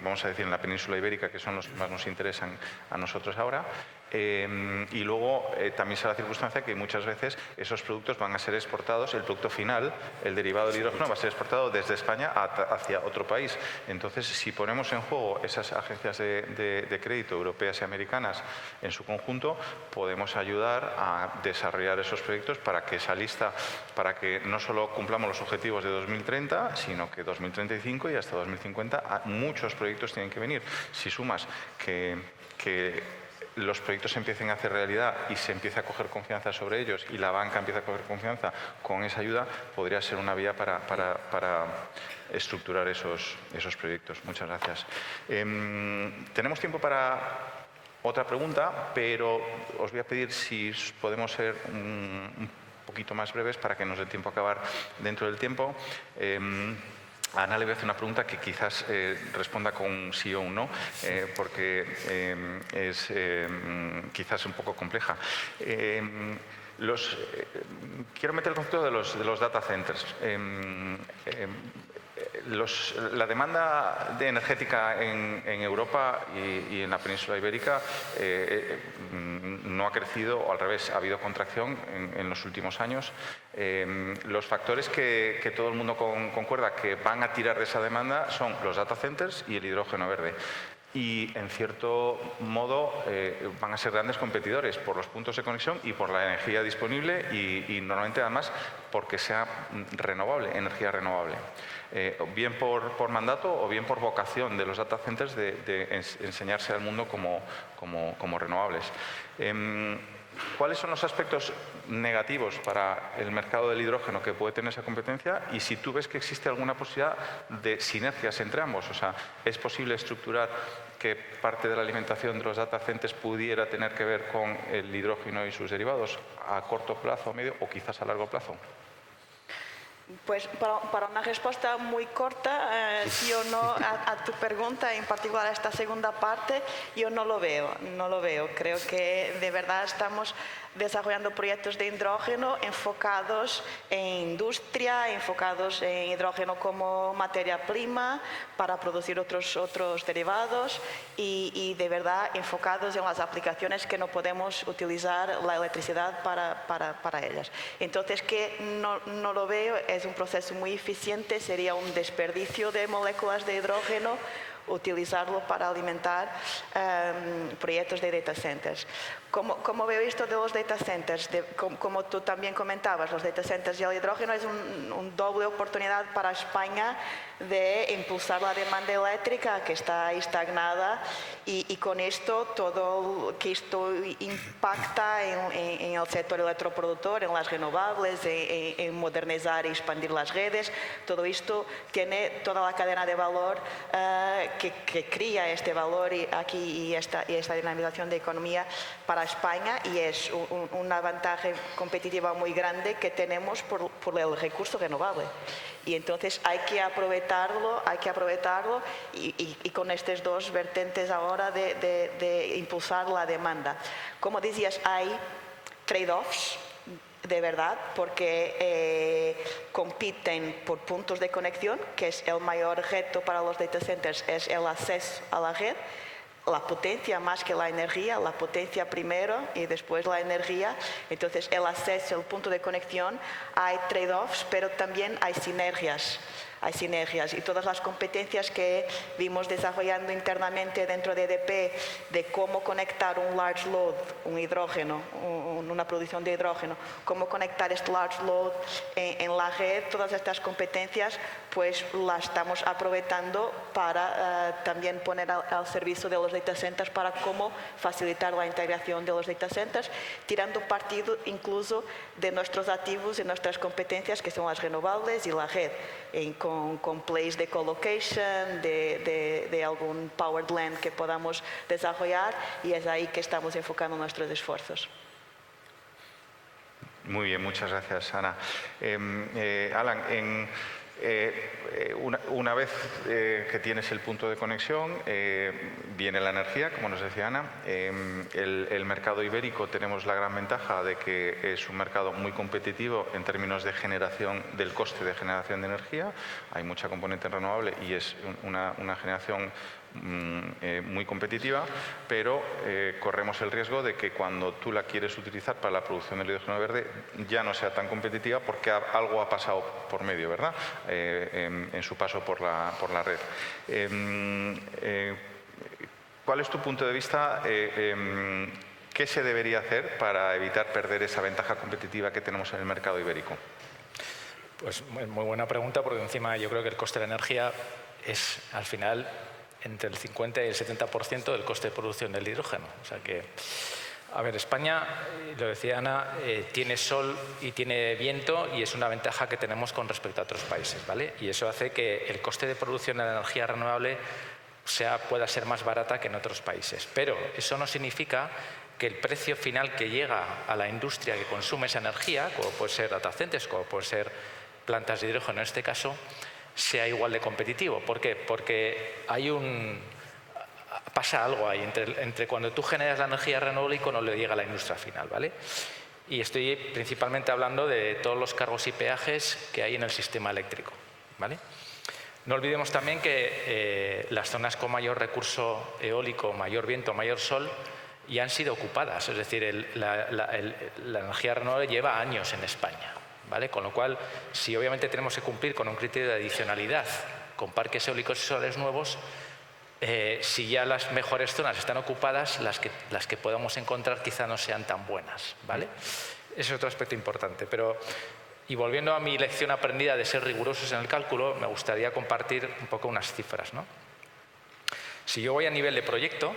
vamos a decir, en la península ibérica, que son los que más nos interesan a nosotros ahora. Y luego también se da la circunstancia que muchas veces esos productos van a ser exportados, el producto final, el derivado del hidrógeno, va a ser exportado desde España hacia otro país. Entonces, si ponemos en juego esas agencias de crédito europeas y americanas en su conjunto, podemos ayudar a desarrollar esos proyectos para que esa lista, para que no solo cumplamos los objetivos de 2030, sino que 2035 y hasta 2050 muchos proyectos tienen que venir. Si sumas que los proyectos se empiecen a hacer realidad y se empiece a coger confianza sobre ellos y la banca empieza a coger confianza con esa ayuda, podría ser una vía para estructurar esos proyectos. Muchas gracias. Tenemos tiempo para otra pregunta, pero os voy a pedir si podemos ser un poquito más breves para que nos dé tiempo a acabar dentro del tiempo. A Ana le voy a hacer una pregunta que quizás responda con un sí o un no, porque es quizás un poco compleja. Quiero meter el concepto de los data centers. La demanda energética en Europa y en la península ibérica no ha crecido, o al revés, ha habido contracción en los últimos años. Los factores que todo el mundo concuerda que van a tirar de esa demanda son los data centers y el hidrógeno verde. Y, en cierto modo, van a ser grandes competidores por los puntos de conexión y por la energía disponible y normalmente, además, porque sea renovable, energía renovable. Bien por mandato o bien por vocación de los data centers de enseñarse al mundo como renovables. ¿Cuáles son los aspectos negativos para el mercado del hidrógeno que puede tener esa competencia? Y si tú ves que existe alguna posibilidad de sinergias entre ambos, o sea, ¿es posible estructurar que parte de la alimentación de los data centers pudiera tener que ver con el hidrógeno y sus derivados a corto plazo, a medio o quizás a largo plazo? Pues para una respuesta muy corta, sí o no a tu pregunta, en particular a esta segunda parte, yo no lo veo. Creo que de verdad estamos desarrollando proyectos de hidrógeno enfocados en industria, enfocados en hidrógeno como materia prima para producir otros derivados y de verdad enfocados en las aplicaciones que no podemos utilizar la electricidad para ellas. Entonces, que no lo veo, es un proceso muy eficiente, sería un desperdicio de moléculas de hidrógeno utilizarlo para alimentar proyectos de data centers. Como veo esto de los data centers, como tú también comentabas, los data centers y el hidrógeno es una doble oportunidad para España de impulsar la demanda eléctrica que está estagnada y con esto todo que esto impacta en el sector electroproductor, en las renovables, en modernizar y expandir las redes. Todo esto tiene toda la cadena de valor que cría este valor aquí y esta dinamización de economía para España y es una ventaja competitiva muy grande que tenemos por el recurso renovable. Y entonces hay que aprovecharlo y con estas dos vertientes ahora de impulsar la demanda. Como decías, hay trade-offs de verdad porque compiten por puntos de conexión, que es el mayor reto para los data centers, es el acceso a la red. La potencia más que la energía, la potencia primero y después la energía. Entonces el acceso, el punto de conexión, hay trade-offs, pero también hay sinergias. hay sinergias. Y todas las competencias que vimos desarrollando internamente dentro de EDP, de cómo conectar un large load, un hidrógeno, una producción de hidrógeno, cómo conectar este large load en la red, todas estas competencias pues las estamos aprovechando para también poner al servicio de los data centers para cómo facilitar la integración de los data centers, tirando partido incluso de nuestros activos y nuestras competencias que son las renovables y la red, con plays de colocation, de algún powered land que podamos desarrollar, y es ahí que estamos enfocando nuestros esfuerzos. Muy bien, muchas gracias, Ana. Alan, una vez que tienes el punto de conexión, viene la energía, como nos decía Ana. El mercado ibérico tenemos la gran ventaja de que es un mercado muy competitivo en términos de generación, del coste de generación de energía. Hay mucha componente renovable y es una generación muy competitiva, pero corremos el riesgo de que cuando tú la quieres utilizar para la producción del hidrógeno verde ya no sea tan competitiva porque algo ha pasado por medio, ¿verdad? En su paso por la red. ¿Cuál es tu punto de vista? ¿Qué se debería hacer para evitar perder esa ventaja competitiva que tenemos en el mercado ibérico? Pues muy buena pregunta, porque encima yo creo que el coste de la energía es al final entre el 50 y el 70% del coste de producción del hidrógeno. O sea que, a ver, España, lo decía Ana, tiene sol y tiene viento, y es una ventaja que tenemos con respecto a otros países, ¿vale? Y eso hace que el coste de producción de la energía renovable pueda ser más barata que en otros países. Pero eso no significa que el precio final que llega a la industria que consume esa energía, como puede ser data centers, como puede ser plantas de hidrógeno en este caso, sea igual de competitivo. ¿Por qué? Porque pasa algo ahí entre cuando tú generas la energía renovable y cuando le llega a la industria final, ¿vale? Y estoy principalmente hablando de todos los cargos y peajes que hay en el sistema eléctrico, ¿vale? No olvidemos también que las zonas con mayor recurso eólico, mayor viento, mayor sol, ya han sido ocupadas. Es decir, la energía renovable lleva años en España, ¿vale? Con lo cual, si obviamente tenemos que cumplir con un criterio de adicionalidad con parques eólicos y solares nuevos, si ya las mejores zonas están ocupadas, las que podamos encontrar quizá no sean tan buenas, ¿vale? Ese es otro aspecto importante. Y volviendo a mi lección aprendida de ser rigurosos en el cálculo, me gustaría compartir un poco unas cifras, ¿no? Si yo voy a nivel de proyecto,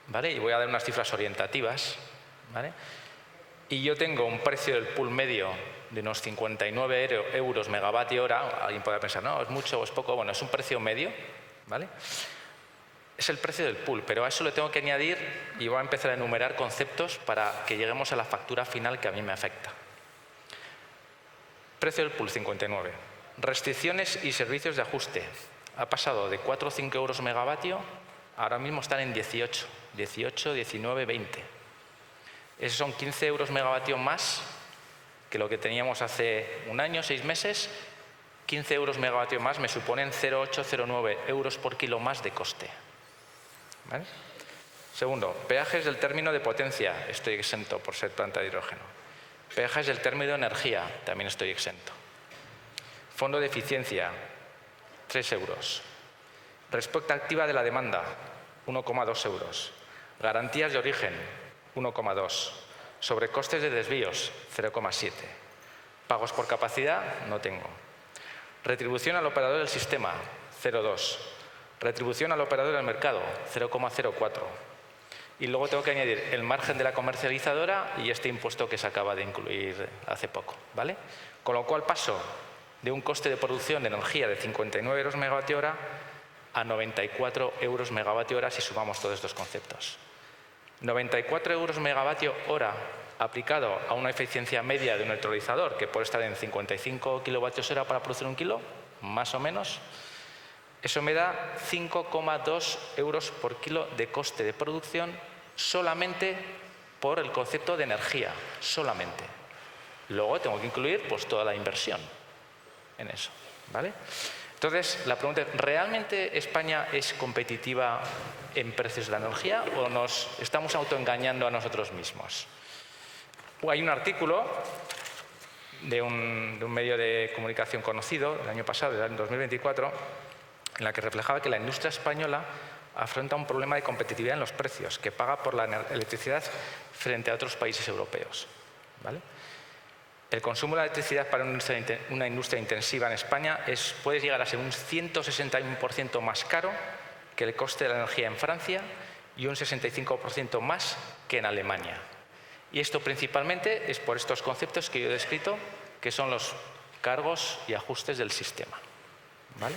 ¿vale? Y voy a dar unas cifras orientativas, ¿vale? Y yo tengo un precio del pool medio de unos 59 euros megavatio hora. Alguien podrá pensar, no, es mucho o es poco. Bueno, es un precio medio, ¿vale? Es el precio del pool, pero a eso le tengo que añadir, y voy a empezar a enumerar conceptos para que lleguemos a la factura final que a mí me afecta. Precio del pool, 59. Restricciones y servicios de ajuste. Ha pasado de 4 o 5 euros megavatio, ahora mismo están en 18, 19, 20. Esos son 15 euros megavatio más que lo que teníamos hace un año, 6 meses. 15 euros megavatio más me suponen 0,809 euros por kilo más de coste, ¿vale? Segundo, peajes del término de potencia. Estoy exento por ser planta de hidrógeno. Peajes del término de energía. También estoy exento. Fondo de eficiencia, 3 euros. Respuesta activa de la demanda, 1,2 euros. Garantías de origen, 1,2. Sobrecostes de desvíos, 0,7. Pagos por capacidad, no tengo. Retribución al operador del sistema, 0,2. Retribución al operador del mercado, 0,04. Y luego tengo que añadir el margen de la comercializadora y este impuesto que se acaba de incluir hace poco, ¿vale? Con lo cual paso de un coste de producción de energía de 59 euros megavatio hora a 94 euros megavatio hora si sumamos todos estos conceptos. 94 euros megavatio hora aplicado a una eficiencia media de un electrolizador que puede estar en 55 kilovatios hora para producir un kilo, más o menos. Eso me da 5,2 euros por kilo de coste de producción solamente por el concepto de energía, solamente. Luego tengo que incluir pues toda la inversión en eso, ¿vale? Entonces, la pregunta es, ¿realmente España es competitiva en precios de la energía o nos estamos autoengañando a nosotros mismos? Hay un artículo de un medio de comunicación conocido del año pasado, del año 2024, en la que reflejaba que la industria española afronta un problema de competitividad en los precios, que paga por la electricidad frente a otros países europeos, ¿vale? El consumo de la electricidad para una industria intensiva en España puede llegar a ser un 161% más caro que el coste de la energía en Francia y un 65% más que en Alemania. Y esto principalmente es por estos conceptos que yo he descrito, que son los cargos y ajustes del sistema, ¿vale?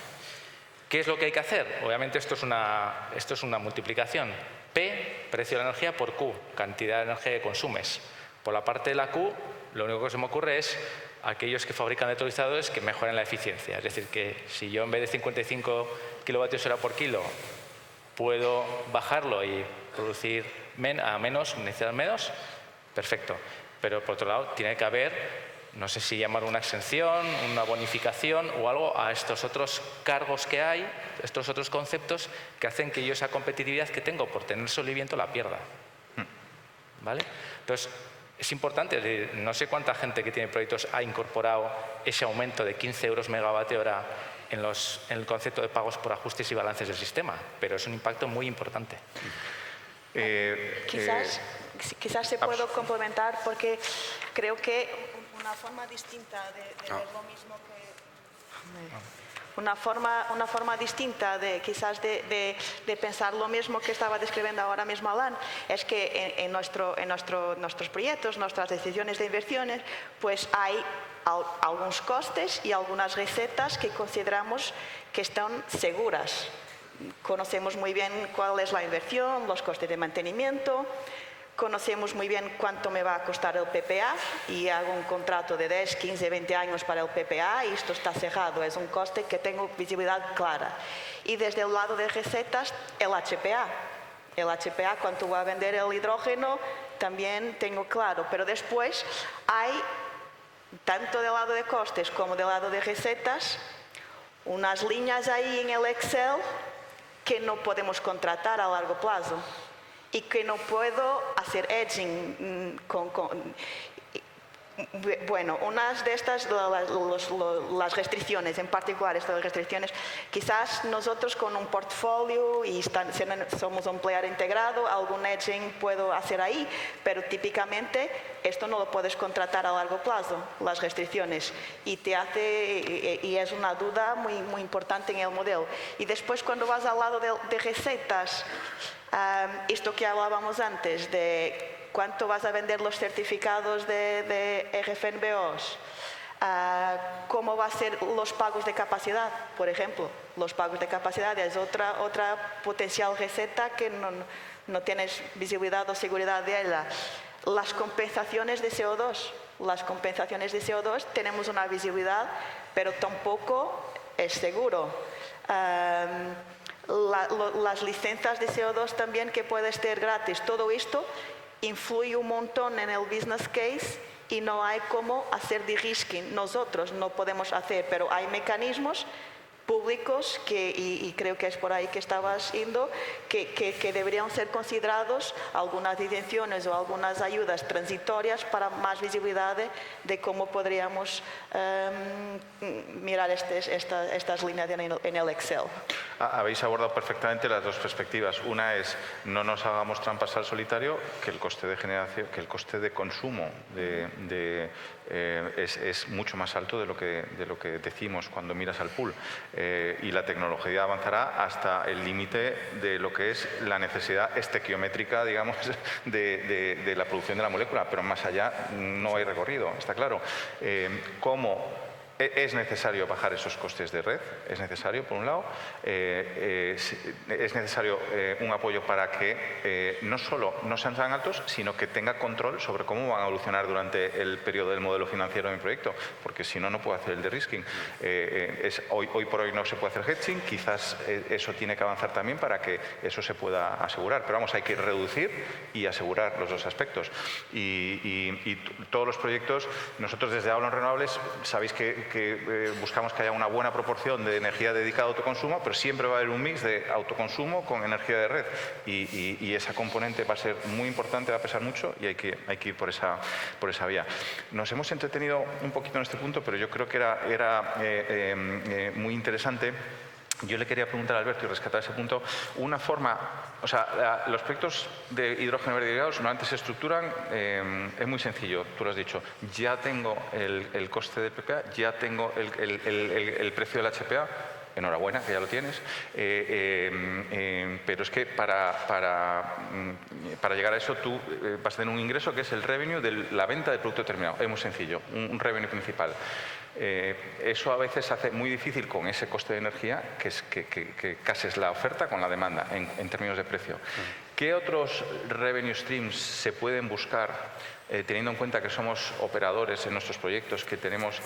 ¿Qué es lo que hay que hacer? Obviamente esto es una multiplicación. P, precio de la energía, por Q, cantidad de energía que consumes. Por la parte de la Q, lo único que se me ocurre es aquellos que fabrican electrolizadores que mejoren la eficiencia. Es decir, que si yo en vez de 55 kWh por kilo puedo bajarlo y producir a menos, necesitar menos, perfecto. Pero por otro lado, tiene que haber, no sé si llamar una exención, una bonificación o algo a estos otros cargos que hay, estos otros conceptos que hacen que yo esa competitividad que tengo por tener sol y viento la pierda. ¿Vale? Entonces, es importante, no sé cuánta gente que tiene proyectos ha incorporado ese aumento de 15 euros megavatio hora en el concepto de pagos por ajustes y balances del sistema, pero es un impacto muy importante. Quizás se puedo complementar porque creo que una forma distinta de ver lo mismo que... Una forma distinta de quizás de pensar lo mismo que estaba describiendo ahora mismo Alan, es que en nuestros proyectos, nuestras decisiones de inversiones, pues hay algunos costes y algunas recetas que consideramos que están seguras. Conocemos muy bien cuál es la inversión, los costes de mantenimiento, conocemos muy bien cuánto me va a costar el PPA y hago un contrato de 10, 15, 20 años para el PPA y esto está cerrado, es un coste que tengo visibilidad clara. Y desde el lado de recetas, el HPA. El HPA, cuánto va a vender el hidrógeno, también tengo claro, pero después hay, tanto del lado de costes como del lado de recetas, unas líneas ahí en el Excel que no podemos contratar a largo plazo y que no puedo hacer edging bueno, unas de estas, las restricciones, en particular estas restricciones, quizás nosotros con un portfolio y somos un player integrado, algún edging puedo hacer ahí, pero típicamente esto no lo puedes contratar a largo plazo, las restricciones, y es una duda muy, muy importante en el modelo. Y después cuando vas al lado de recetas, esto que hablábamos antes de cuánto vas a vender los certificados de RFNBOs, cómo van a ser los pagos de capacidad, por ejemplo. Los pagos de capacidad es otra potencial receta que no tienes visibilidad o seguridad de ella. Las compensaciones de CO2. Las compensaciones de CO2 tenemos una visibilidad, pero tampoco es seguro. Las licencias de CO2 también que puede ser gratis. Todo esto influye un montón en el business case y no hay cómo hacer de-risking. Nosotros no podemos hacer, pero hay mecanismos públicos y creo que es por ahí que estabas yendo, que deberían ser considerados algunas intenciones o algunas ayudas transitorias para más visibilidad de cómo podríamos mirar estas líneas en el Excel. Habéis abordado perfectamente las dos perspectivas. Una es no nos hagamos trampas al solitario, que el coste de generación, que el coste de consumo es mucho más alto de lo que decimos cuando miras al pool. Y la tecnología avanzará hasta el límite de lo que es la necesidad estequiométrica, digamos, de la producción de la molécula, pero más allá no hay recorrido, está claro. ¿Cómo? Es necesario bajar esos costes de red, es necesario, por un lado, es necesario un apoyo para que no solo no sean tan altos, sino que tenga control sobre cómo van a evolucionar durante el periodo del modelo financiero de mi proyecto, porque si no, no puedo hacer el de-risking. Hoy por hoy no se puede hacer hedging, quizás eso tiene que avanzar también para que eso se pueda asegurar, pero vamos, hay que reducir y asegurar los dos aspectos. Y todos los proyectos, nosotros desde Avalon Renovables, sabéis que buscamos que haya una buena proporción de energía dedicada a autoconsumo, pero siempre va a haber un mix de autoconsumo con energía de red. Y esa componente va a ser muy importante, va a pesar mucho y hay que ir por esa vía. Nos hemos entretenido un poquito en este punto, pero yo creo que era muy interesante. Yo le quería preguntar a Alberto y rescatar ese punto, una forma, o sea, los proyectos de hidrógeno verde derivados normalmente se estructuran, es muy sencillo, tú lo has dicho, ya tengo el coste del PPA, ya tengo el precio del HPA, enhorabuena, que ya lo tienes, pero es que para llegar a eso tú vas a tener un ingreso que es el revenue de la venta del producto terminado, es muy sencillo, un revenue principal. Eso a veces hace muy difícil con ese coste de energía que cases la oferta con la demanda en términos de precio. ¿Qué otros revenue streams se pueden buscar teniendo en cuenta que somos operadores en nuestros proyectos, que tenemos,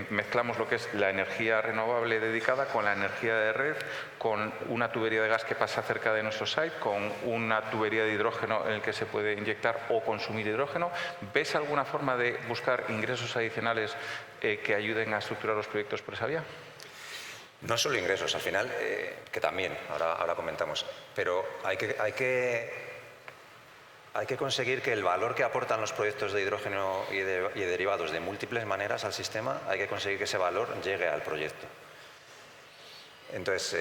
mezclamos lo que es la energía renovable dedicada con la energía de red, con una tubería de gas que pasa cerca de nuestro site, con una tubería de hidrógeno en el que se puede inyectar o consumir hidrógeno? ¿Ves alguna forma de buscar ingresos adicionales que ayuden a estructurar los proyectos por esa vía? No solo ingresos, al final, que también, ahora comentamos, pero hay que conseguir que el valor que aportan los proyectos de hidrógeno y derivados de múltiples maneras al sistema, hay que conseguir que ese valor llegue al proyecto. Entonces,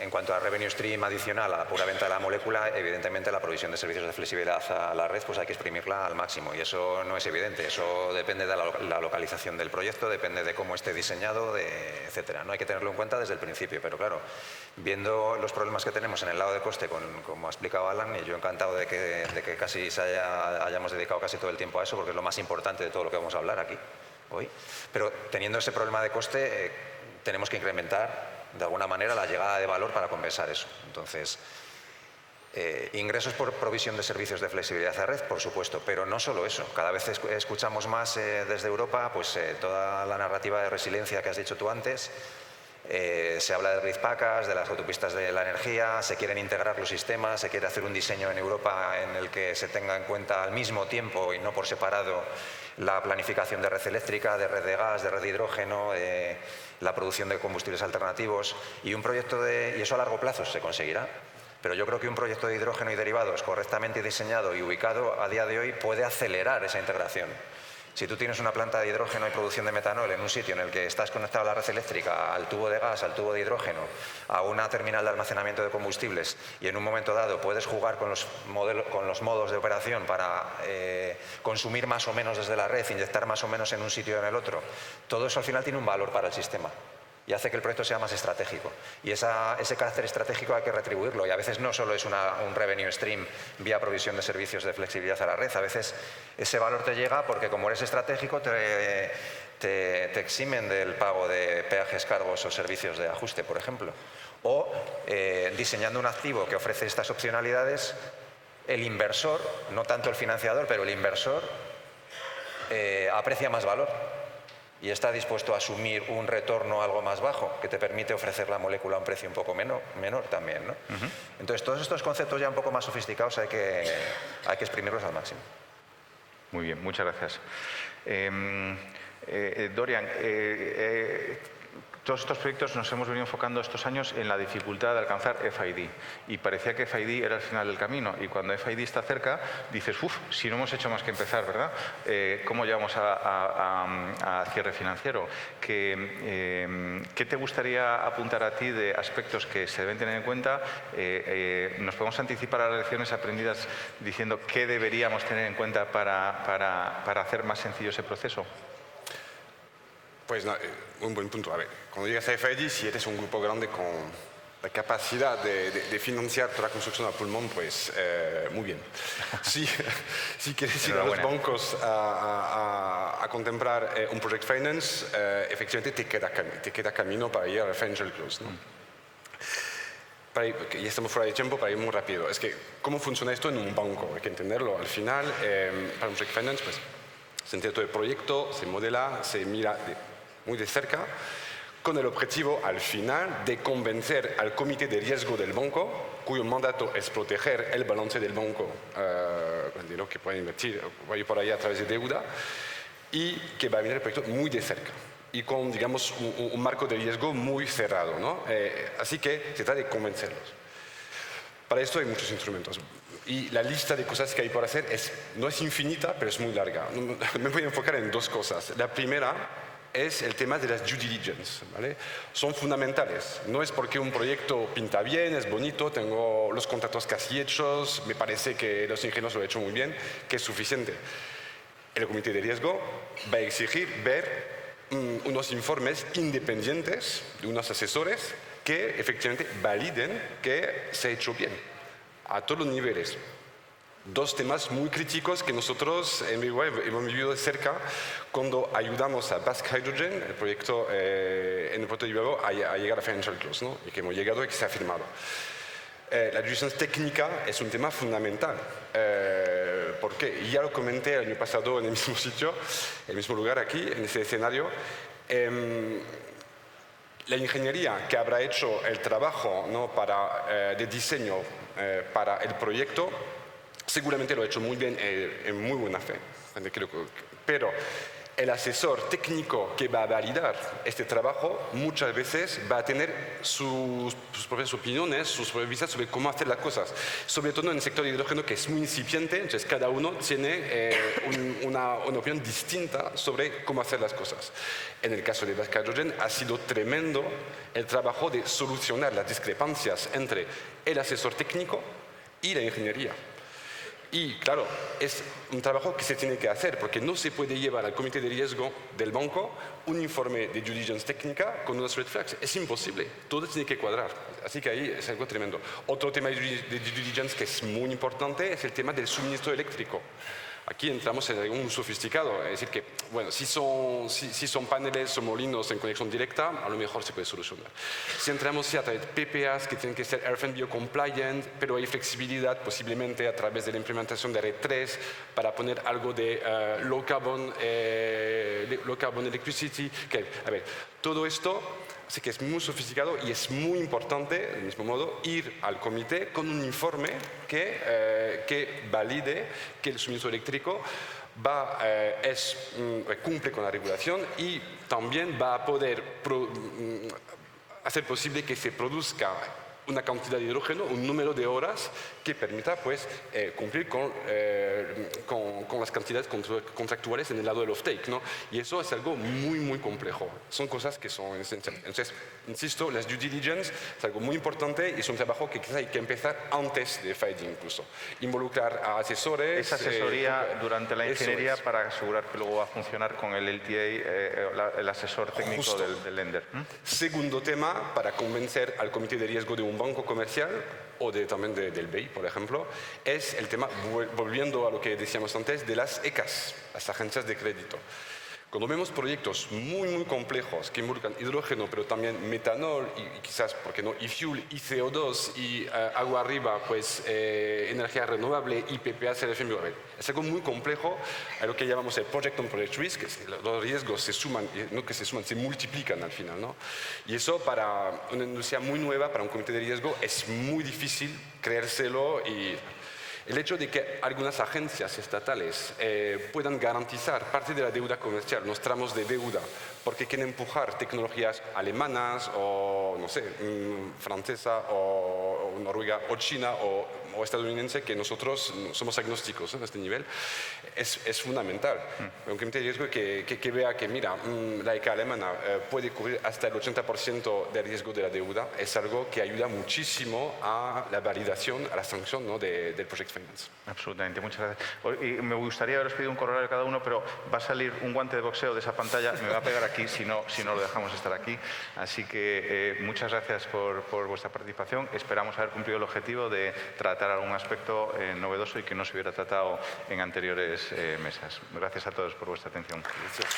en cuanto a revenue stream adicional a la pura venta de la molécula, evidentemente la provisión de servicios de flexibilidad a la red pues hay que exprimirla al máximo, y eso no es evidente, eso depende de la localización del proyecto, depende de cómo esté diseñado, etcétera. No hay que tenerlo en cuenta desde el principio, pero claro, viendo los problemas que tenemos en el lado de coste, como ha explicado Alan, y yo encantado de que casi hayamos dedicado casi todo el tiempo a eso, porque es lo más importante de todo lo que vamos a hablar aquí hoy, pero teniendo ese problema de coste, tenemos que incrementar de alguna manera la llegada de valor para compensar eso. Entonces, ingresos por provisión de servicios de flexibilidad a red, por supuesto, pero no solo eso. Cada vez escuchamos más desde Europa pues, toda la narrativa de resiliencia que has dicho tú antes. Se habla de grid package, de las autopistas de la energía, se quieren integrar los sistemas, se quiere hacer un diseño en Europa en el que se tenga en cuenta al mismo tiempo y no por separado la planificación de red eléctrica, de red de gas, de red de hidrógeno, la producción de combustibles alternativos, y eso a largo plazo se conseguirá. Pero yo creo que un proyecto de hidrógeno y derivados correctamente diseñado y ubicado a día de hoy puede acelerar esa integración. Si tú tienes una planta de hidrógeno y producción de metanol en un sitio en el que estás conectado a la red eléctrica, al tubo de gas, al tubo de hidrógeno, a una terminal de almacenamiento de combustibles, y en un momento dado puedes jugar con los modos de operación para consumir más o menos desde la red, inyectar más o menos en un sitio o en el otro, todo eso al final tiene un valor para el sistema y hace que el proyecto sea más estratégico. Y ese carácter estratégico hay que retribuirlo, y a veces no solo es un revenue stream vía provisión de servicios de flexibilidad a la red, a veces ese valor te llega porque como eres estratégico te eximen del pago de peajes, cargos o servicios de ajuste, por ejemplo. O diseñando un activo que ofrece estas opcionalidades, el inversor, no tanto el financiador, pero el inversor aprecia más valor y está dispuesto a asumir un retorno algo más bajo, que te permite ofrecer la molécula a un precio un poco menor también, ¿no? Entonces, todos estos conceptos ya un poco más sofisticados hay que exprimirlos al máximo. Muy bien, muchas gracias. Dorian, todos estos proyectos nos hemos venido enfocando estos años en la dificultad de alcanzar FID, y parecía que FID era el final del camino, y cuando FID está cerca dices, si no hemos hecho más que empezar, ¿verdad? ¿Cómo llegamos a cierre financiero? ¿Qué te gustaría apuntar a ti de aspectos que se deben tener en cuenta? ¿Nos podemos anticipar a las lecciones aprendidas diciendo qué deberíamos tener en cuenta para hacer más sencillo ese proceso? Pues no, un buen punto. A ver, cuando llegas a FID, si eres un grupo grande con la capacidad de financiar toda la construcción a pulmón, pues muy bien. Si quieres ir a los bancos a contemplar un project finance, efectivamente te queda camino para ir al financial close, ¿no? Ya estamos fuera de tiempo, para ir muy rápido. Es que, ¿cómo funciona esto en un banco? Hay que entenderlo. Al final, para un project finance, pues se entiende todo el proyecto, se modela, se mira muy de cerca, con el objetivo al final de convencer al comité de riesgo del banco, cuyo mandato es proteger el balance del banco de lo que puede invertir o ir por ahí a través de deuda, y que va a mirar el proyecto muy de cerca y con, digamos, un marco de riesgo muy cerrado, ¿no? Así que se trata de convencerlos. Para esto hay muchos instrumentos y la lista de cosas que hay por hacer no es infinita, pero es muy larga. Me voy a enfocar en dos cosas. La primera es el tema de las due diligence, ¿vale? Son fundamentales. No es porque un proyecto pinta bien, es bonito, tengo los contratos casi hechos, me parece que los ingenieros lo han hecho muy bien, que es suficiente. El comité de riesgo va a exigir ver unos informes independientes de unos asesores que efectivamente validen que se ha hecho bien a todos los niveles. Dos temas muy críticos que nosotros en BBVA hemos vivido de cerca cuando ayudamos a Basque Hydrogen, el proyecto en el puerto de Bilbao, a llegar a Financial Close, ¿no? Y que hemos llegado y que se ha firmado. La diligence técnica es un tema fundamental. ¿Por qué? Y ya lo comenté el año pasado en el mismo sitio, en el mismo lugar aquí, en ese escenario. La ingeniería que habrá hecho el trabajo, ¿no? de diseño para el proyecto, seguramente lo ha hecho muy bien, en muy buena fe. Pero el asesor técnico que va a validar este trabajo muchas veces va a tener sus propias opiniones, sus propias vistas sobre cómo hacer las cosas. Sobre todo en el sector de hidrógeno, que es muy incipiente, entonces cada uno tiene una opinión distinta sobre cómo hacer las cosas. En el caso de Basque Hydrogen ha sido tremendo el trabajo de solucionar las discrepancias entre el asesor técnico y la ingeniería. Y claro, es un trabajo que se tiene que hacer porque no se puede llevar al comité de riesgo del banco un informe de due diligence técnica con unos red flags. Es imposible, todo tiene que cuadrar. Así que ahí es algo tremendo. Otro tema de due diligence que es muy importante es el tema del suministro eléctrico. Aquí entramos en algo muy sofisticado, es decir que, bueno, si son paneles o molinos en conexión directa, a lo mejor se puede solucionar. Si entramos a través de PPAs que tienen que ser RFN biocompliant, pero hay flexibilidad posiblemente a través de la implementación de Red 3 para poner algo de low carbon electricity. A ver, todo esto así que es muy sofisticado y es muy importante, del mismo modo, ir al comité con un informe que valide que el suministro eléctrico cumple con la regulación y también va a poder hacer posible que se produzca una cantidad de hidrógeno, un número de horas que permita pues, cumplir con las cantidades contractuales en el lado del off-take, ¿no? Y eso es algo muy, muy complejo. Son cosas que son esenciales. Entonces, insisto, las due diligence es algo muy importante y es un trabajo que quizás hay que empezar antes de FID incluso. Involucrar a asesores. Esa asesoría durante la ingeniería para asegurar que luego va a funcionar con el LTA, el asesor técnico del lender. Segundo tema, para convencer al comité de riesgo de un banco comercial o también del BEI, por ejemplo, es el tema, volviendo a lo que decíamos antes, de las ECAs, las agencias de crédito. Cuando vemos proyectos muy, muy complejos que involucran hidrógeno, pero también metanol y quizás, ¿por qué no?, e-fuel, y CO2 y agua arriba, pues energía renovable y PPA, CRFM, es algo muy complejo a lo que llamamos el Project on Project Risk, los riesgos se suman, no que se suman, se multiplican al final, ¿no? Y eso para una industria muy nueva, para un comité de riesgo, es muy difícil creérselo y... El hecho de que algunas agencias estatales puedan garantizar parte de la deuda comercial, los tramos de deuda, porque quieren empujar tecnologías alemanas o, no sé, francesa o noruega o china o estadounidense, que nosotros somos agnósticos en este nivel, es fundamental. Un comité de riesgo que vea que, mira, la ECA alemana puede cubrir hasta el 80% del riesgo de la deuda, es algo que ayuda muchísimo a la validación, a la sanción, ¿no?, del Project Finance. Absolutamente, muchas gracias. Y me gustaría haberos pedido un corolario a cada uno, pero va a salir un guante de boxeo de esa pantalla, me va a pegar aquí si no lo dejamos estar aquí. Así que muchas gracias por vuestra participación. Esperamos haber cumplido el objetivo de tratar algún aspecto novedoso y que no se hubiera tratado en anteriores mesas. Gracias a todos por vuestra atención. Gracias.